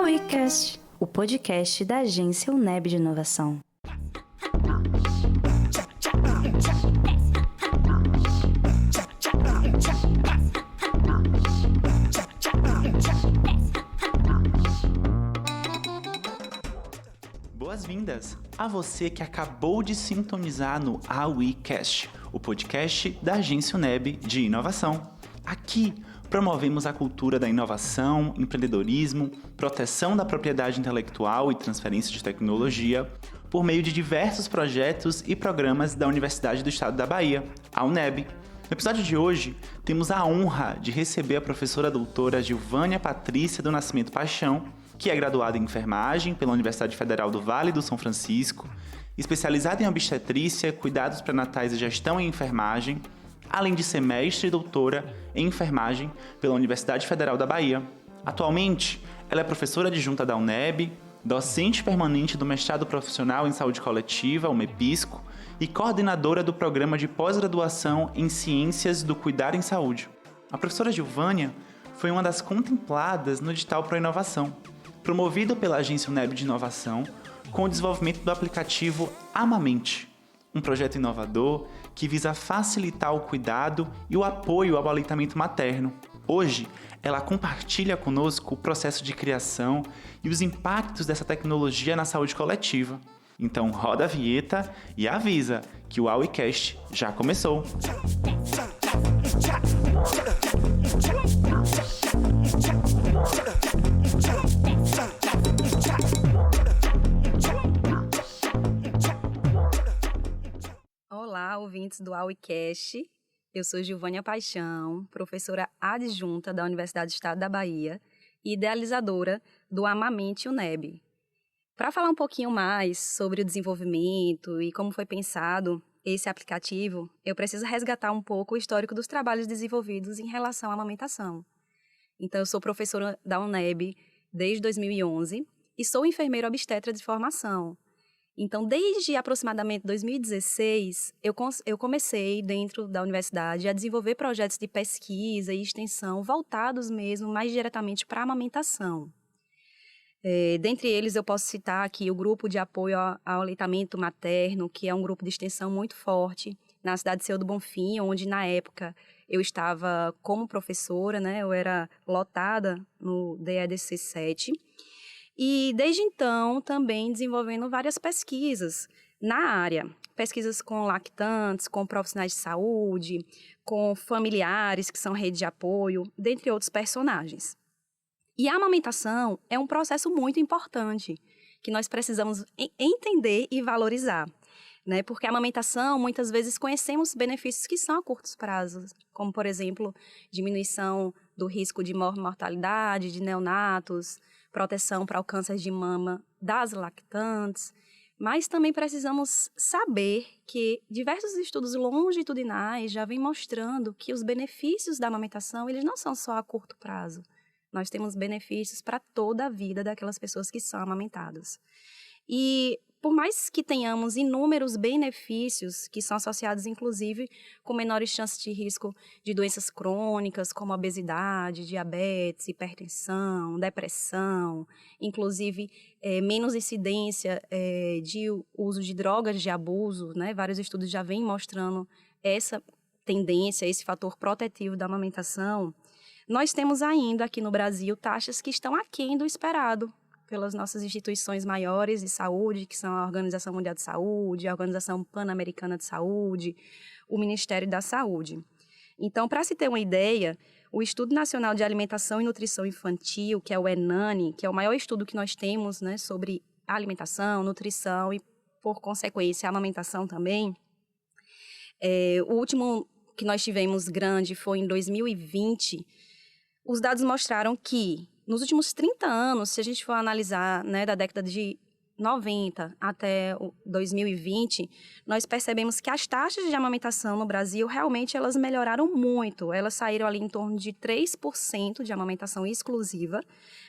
AuiCast, o podcast da agência UNEB de Inovação. Boas-vindas a você que acabou de sintonizar no AuiCast, o podcast da agência UNEB de Inovação. Aqui promovemos a cultura da inovação, empreendedorismo, proteção da propriedade intelectual e transferência de tecnologia por meio de diversos projetos e programas da Universidade do Estado da Bahia, a UNEB. No episódio de hoje, temos a honra de receber a professora doutora Gilvânia Patrícia do Nascimento Paixão, que é graduada em enfermagem pela Universidade Federal do Vale do São Francisco, especializada em obstetrícia, cuidados pré-natais e gestão em enfermagem, além de ser mestre e doutora em enfermagem pela Universidade Federal da Bahia. Atualmente, ela é professora adjunta da UNEB, docente permanente do mestrado profissional em saúde coletiva, o MEPISCO, e coordenadora do programa de pós-graduação em ciências do cuidado em saúde. A professora Gilvânia foi uma das contempladas no edital Pro Inovação, promovido pela agência UNEB de Inovação, com o desenvolvimento do aplicativo Amamente, um projeto inovador que visa facilitar o cuidado e o apoio ao aleitamento materno. Hoje, ela compartilha conosco o processo de criação e os impactos dessa tecnologia na saúde coletiva. Então, roda a vinheta e avisa que o AuiCast já começou. Olá, ouvintes do AuiCast. Eu sou Gilvânia Paixão, professora adjunta da Universidade do Estado da Bahia e idealizadora do Amamente UNEB. Para falar um pouquinho mais sobre o desenvolvimento e como foi pensado esse aplicativo, eu preciso resgatar um pouco o histórico dos trabalhos desenvolvidos em relação à amamentação. Então, eu sou professora da UNEB desde 2011 e sou enfermeira obstetra de formação. Então, desde aproximadamente 2016, eu comecei dentro da universidade a desenvolver projetos de pesquisa e extensão voltados mesmo mais diretamente para a amamentação. Dentre eles, eu posso citar aqui o grupo de apoio ao aleitamento materno, que é um grupo de extensão muito forte na cidade de Seu do Bonfim, onde na época eu estava como professora, né? Eu era lotada no DEDC 7. E, desde então, também desenvolvendo várias pesquisas na área. Pesquisas com lactantes, com profissionais de saúde, com familiares, que são rede de apoio, dentre outros personagens. E a amamentação é um processo muito importante, que nós precisamos entender e valorizar, né? Porque a amamentação, muitas vezes, conhecemos benefícios que são a curtos prazos, como, por exemplo, diminuição do risco de mortalidade de neonatos, proteção para o câncer de mama das lactantes, mas também precisamos saber que diversos estudos longitudinais já vêm mostrando que os benefícios da amamentação, eles não são só a curto prazo. Nós temos benefícios para toda a vida daquelas pessoas que são amamentadas. E por mais que tenhamos inúmeros benefícios que são associados, inclusive, com menores chances de risco de doenças crônicas, como obesidade, diabetes, hipertensão, depressão, inclusive menos incidência de uso de drogas de abuso, né? Vários estudos já vêm mostrando essa tendência, esse fator protetivo da amamentação. Nós temos ainda aqui no Brasil taxas que estão aquém do esperado pelas nossas instituições maiores de saúde, que são a Organização Mundial de Saúde, a Organização Pan-Americana de Saúde, o Ministério da Saúde. Então, para se ter uma ideia, o Estudo Nacional de Alimentação e Nutrição Infantil, que é o ENANI, que é o maior estudo que nós temos, né, sobre alimentação, nutrição e, por consequência, a amamentação também, o último que nós tivemos grande foi em 2020. Os dados mostraram que, nos últimos 30 anos, se a gente for analisar, né, da década de 90 até 2020, nós percebemos que as taxas de amamentação no Brasil, realmente, elas melhoraram muito. Elas saíram ali em torno de 3% de amamentação exclusiva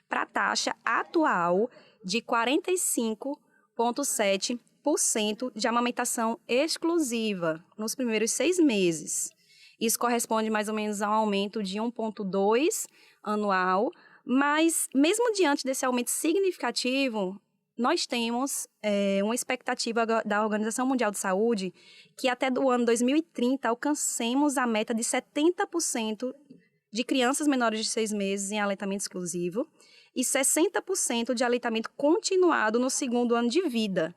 para a taxa atual de 45,7% de amamentação exclusiva nos primeiros 6 meses. Isso corresponde mais ou menos a um aumento de 1,2 anual Mas, mesmo diante desse aumento significativo, nós temos uma expectativa da Organização Mundial de Saúde que até do ano 2030 alcancemos a meta de 70% de crianças menores de 6 meses em aleitamento exclusivo e 60% de aleitamento continuado no segundo ano de vida.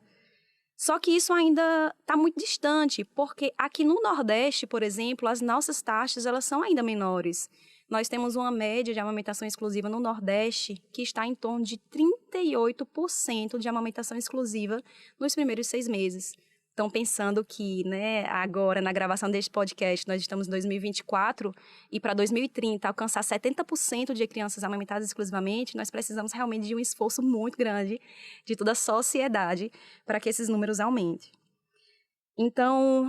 Só que isso ainda está muito distante, porque aqui no Nordeste, por exemplo, as nossas taxas elas são ainda menores. Nós temos uma média de amamentação exclusiva no Nordeste que está em torno de 38% de amamentação exclusiva nos primeiros 6 meses. Então, pensando que, né, agora, na gravação deste podcast, nós estamos em 2024 e para 2030 alcançar 70% de crianças amamentadas exclusivamente, nós precisamos realmente de um esforço muito grande de toda a sociedade para que esses números aumentem. Então,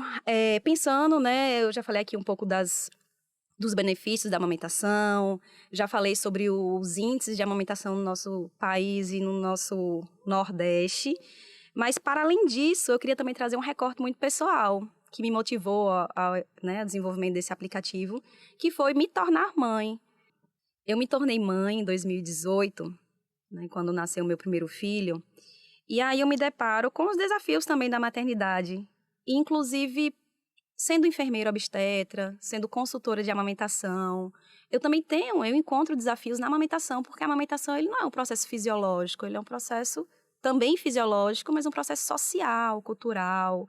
pensando, né, eu já falei aqui um pouco dos benefícios da amamentação, já falei sobre os índices de amamentação no nosso país e no nosso Nordeste. Mas, para além disso, eu queria também trazer um recorte muito pessoal, que me motivou ao desenvolvimento desse aplicativo, que foi me tornar mãe. Eu me tornei mãe em 2018, né, quando nasceu o meu primeiro filho, e aí eu me deparo com os desafios também da maternidade, inclusive sendo enfermeira obstetra, sendo consultora de amamentação. Eu encontro desafios na amamentação, porque a amamentação ele não é um processo fisiológico, ele é um processo também fisiológico, mas um processo social, cultural,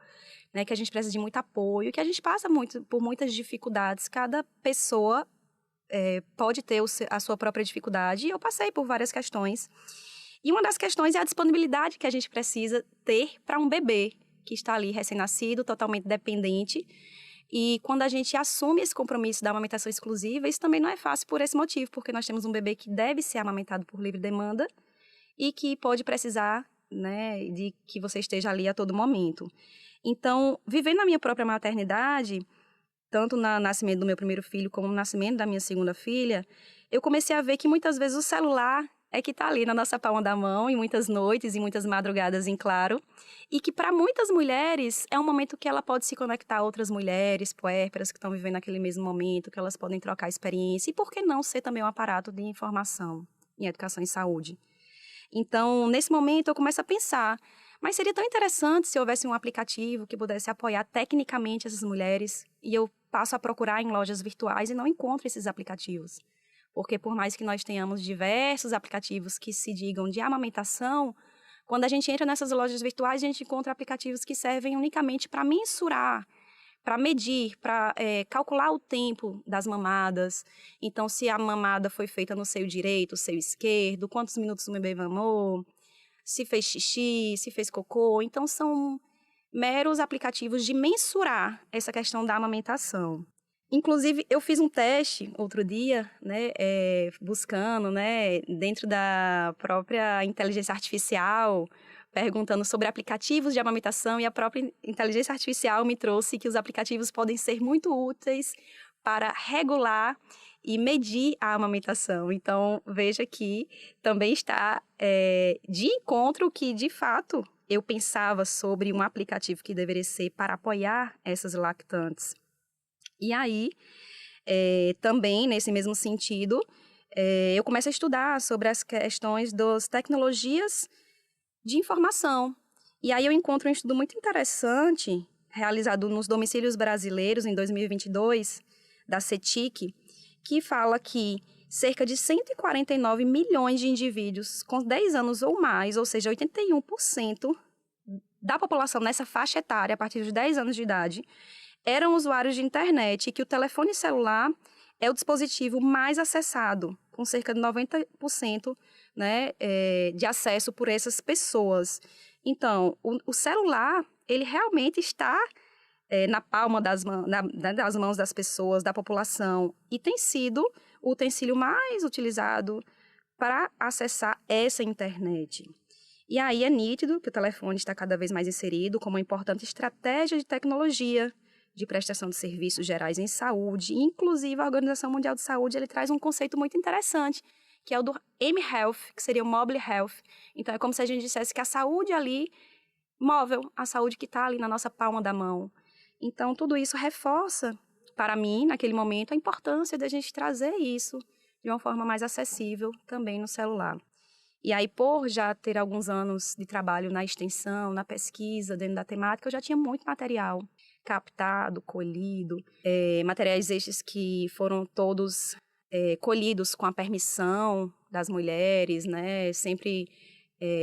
né, que a gente precisa de muito apoio, que a gente passa por muitas dificuldades. Cada pessoa pode ter a sua própria dificuldade, e eu passei por várias questões. E uma das questões é a disponibilidade que a gente precisa ter para um bebê que está ali recém-nascido, totalmente dependente. E quando a gente assume esse compromisso da amamentação exclusiva, isso também não é fácil por esse motivo, porque nós temos um bebê que deve ser amamentado por livre demanda, e que pode precisar, né, de que você esteja ali a todo momento. Então, vivendo a minha própria maternidade, tanto no nascimento do meu primeiro filho como no nascimento da minha segunda filha, eu comecei a ver que muitas vezes o celular é que está ali na nossa palma da mão, em muitas noites e muitas madrugadas em claro, e que para muitas mulheres é um momento que ela pode se conectar a outras mulheres puérperas que estão vivendo naquele mesmo momento, que elas podem trocar experiência, e por que não ser também um aparato de informação em educação e saúde. Então, nesse momento, eu começo a pensar, mas seria tão interessante se houvesse um aplicativo que pudesse apoiar tecnicamente essas mulheres, e eu passo a procurar em lojas virtuais e não encontro esses aplicativos. Porque por mais que nós tenhamos diversos aplicativos que se digam de amamentação, quando a gente entra nessas lojas virtuais, a gente encontra aplicativos que servem unicamente para mensurar, para medir, para calcular o tempo das mamadas. Então, se a mamada foi feita no seio direito, seio esquerdo, quantos minutos o bebê mamou, se fez xixi, se fez cocô. Então, são meros aplicativos de mensurar essa questão da amamentação. Inclusive, eu fiz um teste outro dia, né, buscando, né, dentro da própria inteligência artificial, perguntando sobre aplicativos de amamentação, e a própria inteligência artificial me trouxe que os aplicativos podem ser muito úteis para regular e medir a amamentação. Então, veja que também está de encontro que, de fato, eu pensava sobre um aplicativo que deveria ser para apoiar essas lactantes. E aí, também, nesse mesmo sentido, eu começo a estudar sobre as questões das tecnologias de informação. E aí eu encontro um estudo muito interessante, realizado nos domicílios brasileiros em 2022, da CETIC, que fala que cerca de 149 milhões de indivíduos com 10 anos ou mais, ou seja, 81% da população nessa faixa etária, a partir dos 10 anos de idade, eram usuários de internet, e que o telefone celular é o dispositivo mais acessado, com cerca de 90%, né, de acesso por essas pessoas. Então, o celular, ele realmente está na palma das mãos das pessoas, da população, e tem sido o utensílio mais utilizado para acessar essa internet. E aí é nítido que o telefone está cada vez mais inserido como uma importante estratégia de tecnologia, de prestação de serviços gerais em saúde. Inclusive, a Organização Mundial de Saúde ele traz um conceito muito interessante, que é o do M-Health, que seria o Mobile Health. Então, é como se a gente dissesse que a saúde ali, móvel, a saúde que está ali na nossa palma da mão. Então, tudo isso reforça, para mim, naquele momento, a importância da gente trazer isso, de uma forma mais acessível também no celular. E aí, por já ter alguns anos de trabalho na extensão, na pesquisa, dentro da temática, eu já tinha muito material captado, colhido, materiais estes que foram todos colhidos com a permissão das mulheres, né? Sempre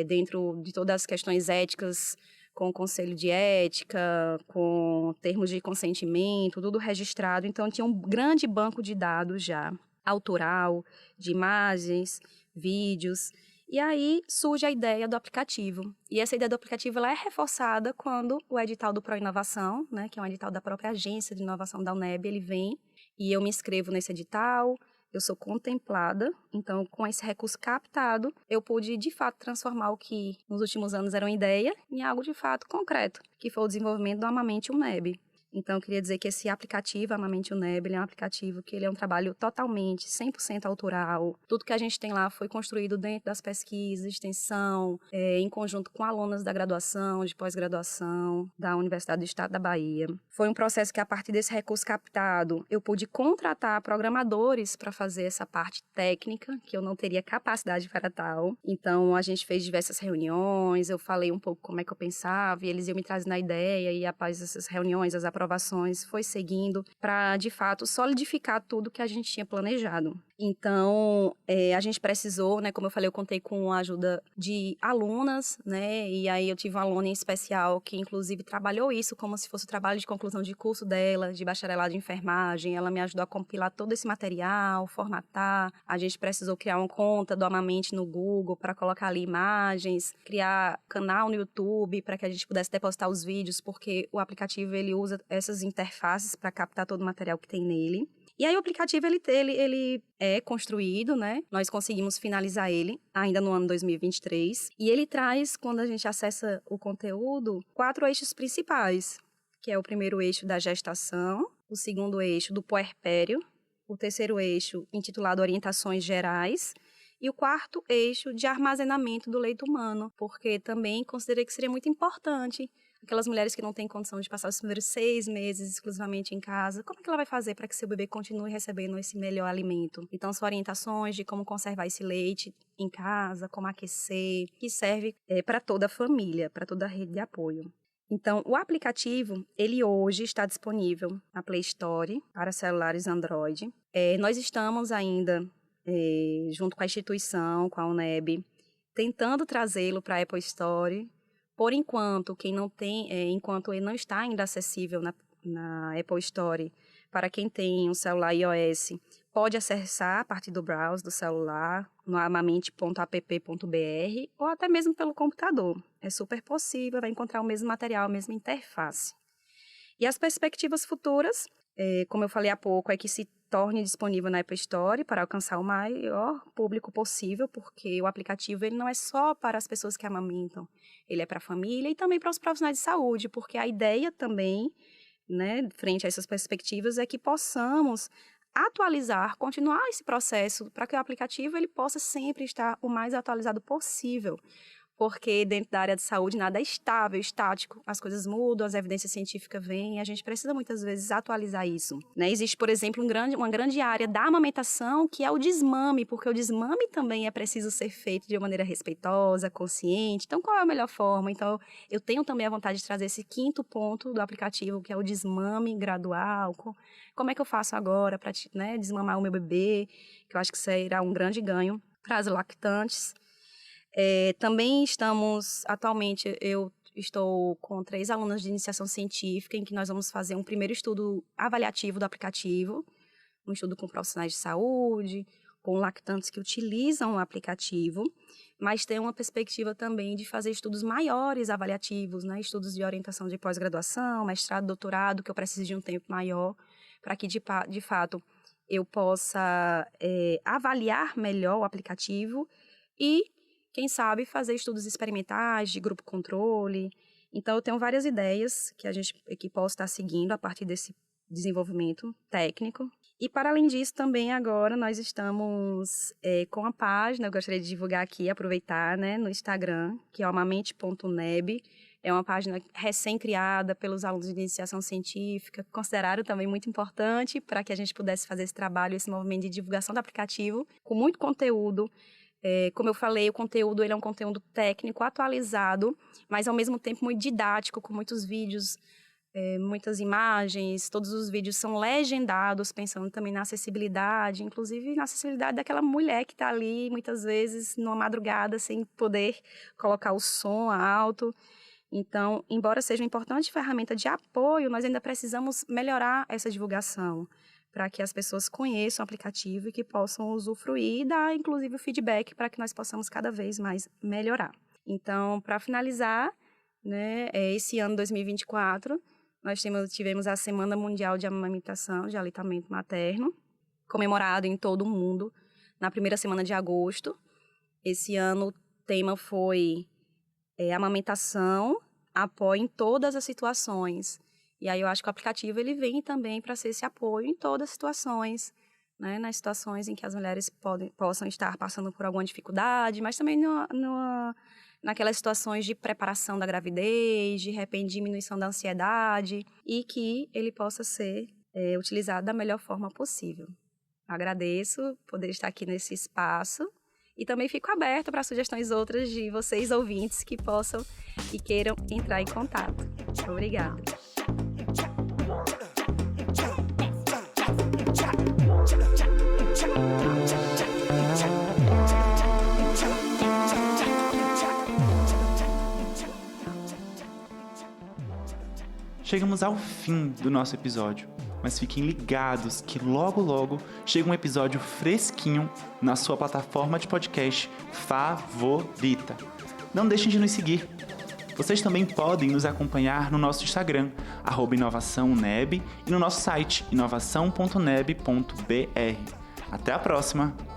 dentro de todas as questões éticas, com o conselho de ética, com termos de consentimento, tudo registrado. Então, tinha um grande banco de dados já, autoral, de imagens, vídeos. E aí surge a ideia do aplicativo. E essa ideia do aplicativo ela é reforçada quando o edital do Proinovação, né, que é um edital da própria Agência de Inovação da UNEB, ele vem e eu me inscrevo nesse edital, eu sou contemplada. Então, com esse recurso captado, eu pude, de fato, transformar o que nos últimos anos era uma ideia em algo, de fato, concreto, que foi o desenvolvimento do Amamente UNEB. Então, eu queria dizer que esse aplicativo, Amamente UNEB, ele é um aplicativo que ele é um trabalho totalmente, 100% autoral. Tudo que a gente tem lá foi construído dentro das pesquisas, extensão, em conjunto com alunas da graduação, de pós-graduação, da Universidade do Estado da Bahia. Foi um processo que, a partir desse recurso captado, eu pude contratar programadores para fazer essa parte técnica, que eu não teria capacidade para tal. Então, a gente fez diversas reuniões, eu falei um pouco como é que eu pensava, e eles iam me trazendo a ideia, e após essas reuniões, as aprovações, foi seguindo para, de fato, solidificar tudo que a gente tinha planejado. Então, a gente precisou, né, como eu falei, eu contei com a ajuda de alunas, né, e aí eu tive uma aluna em especial que, inclusive, trabalhou isso como se fosse o trabalho de conclusão de curso dela, de bacharelado em enfermagem. Ela me ajudou a compilar todo esse material, formatar. A gente precisou criar uma conta do Amamente no Google para colocar ali imagens, criar canal no YouTube para que a gente pudesse depositar os vídeos, porque o aplicativo ele usa essas interfaces para captar todo o material que tem nele. E aí o aplicativo ele é construído, né? Nós conseguimos finalizar ele ainda no ano 2023. E ele traz, quando a gente acessa o conteúdo, 4 eixos principais, que é o primeiro eixo da gestação, o segundo eixo do puerpério, o terceiro eixo intitulado Orientações Gerais, e o quarto eixo de armazenamento do leite humano, porque também considerei que seria muito importante aquelas mulheres que não têm condição de passar os primeiros 6 meses exclusivamente em casa, como é que ela vai fazer para que seu bebê continue recebendo esse melhor alimento? Então, são orientações de como conservar esse leite em casa, como aquecer, que serve para toda a família, para toda a rede de apoio. Então, o aplicativo, ele hoje está disponível na Play Store para celulares Android. Nós estamos ainda, junto com a instituição, com a UNEB, tentando trazê-lo para a Apple Store. Por enquanto, quem não tem, enquanto ele não está ainda acessível na Apple Store, para quem tem um celular iOS, pode acessar a partir do browser do celular, no amamente.app.br, ou até mesmo pelo computador. É super possível, vai encontrar o mesmo material, a mesma interface. E as perspectivas futuras, como eu falei há pouco, é que se torne disponível na Apple Store para alcançar o maior público possível, porque o aplicativo ele não é só para as pessoas que amamentam, ele é para a família e também para os profissionais de saúde, porque a ideia também, né, frente a essas perspectivas, é que possamos atualizar, continuar esse processo para que o aplicativo ele possa sempre estar o mais atualizado possível. Porque dentro da área de saúde nada é estável, estático, as coisas mudam, as evidências científicas vêm e a gente precisa muitas vezes atualizar isso, né? Existe, por exemplo, uma grande área da amamentação que é o desmame, porque o desmame também é preciso ser feito de uma maneira respeitosa, consciente. Então, qual é a melhor forma? Então, eu tenho também a vontade de trazer esse 5º ponto do aplicativo, que é o desmame gradual. Como é que eu faço agora para, né, desmamar o meu bebê? Que eu acho que será um grande ganho para as lactantes. Também atualmente, eu estou com 3 alunas de iniciação científica, em que nós vamos fazer um primeiro estudo avaliativo do aplicativo, um estudo com profissionais de saúde, com lactantes que utilizam o aplicativo, mas tem uma perspectiva também de fazer estudos maiores avaliativos, né? Estudos de orientação de pós-graduação, mestrado, doutorado, que eu preciso de um tempo maior, para que, de fato, eu possa avaliar melhor o aplicativo e quem sabe fazer estudos experimentais de grupo controle. Então, eu tenho várias ideias que a equipe possa estar seguindo a partir desse desenvolvimento técnico. E, para além disso, também agora nós estamos com a página, eu gostaria de divulgar aqui, aproveitar, né, no Instagram, que é o amamente.neb. É uma página recém-criada pelos alunos de iniciação científica, consideraram também muito importante para que a gente pudesse fazer esse trabalho, esse movimento de divulgação do aplicativo, com muito conteúdo. Como eu falei, o conteúdo ele é um conteúdo técnico, atualizado, mas ao mesmo tempo muito didático, com muitos vídeos, muitas imagens. Todos os vídeos são legendados, pensando também na acessibilidade, inclusive na acessibilidade daquela mulher que está ali, muitas vezes, numa madrugada, sem poder colocar o som alto. Então, embora seja uma importante ferramenta de apoio, nós ainda precisamos melhorar essa divulgação para que as pessoas conheçam o aplicativo e que possam usufruir e dar, inclusive, o feedback para que nós possamos cada vez mais melhorar. Então, para finalizar, né, esse ano 2024, nós tivemos a Semana Mundial de Amamentação, de Aleitamento Materno, comemorado em todo o mundo, na primeira semana de agosto. Esse ano o tema foi amamentação, apoio em todas as situações. E aí eu acho que o aplicativo ele vem também para ser esse apoio em todas as situações, né? Nas situações em que as mulheres possam estar passando por alguma dificuldade, mas também naquelas situações de preparação da gravidez, de repente diminuição da ansiedade, e que ele possa ser utilizado da melhor forma possível. Agradeço poder estar aqui nesse espaço. E também fico aberta para sugestões outras de vocês, ouvintes, que possam e queiram entrar em contato. Obrigada. Chegamos ao fim do nosso episódio, mas fiquem ligados que logo logo chega um episódio fresquinho na sua plataforma de podcast favorita. Não deixem de nos seguir. Vocês também podem nos acompanhar no nosso Instagram, @inovaçãoneb, e no nosso site, inovação.neb.br. Até a próxima!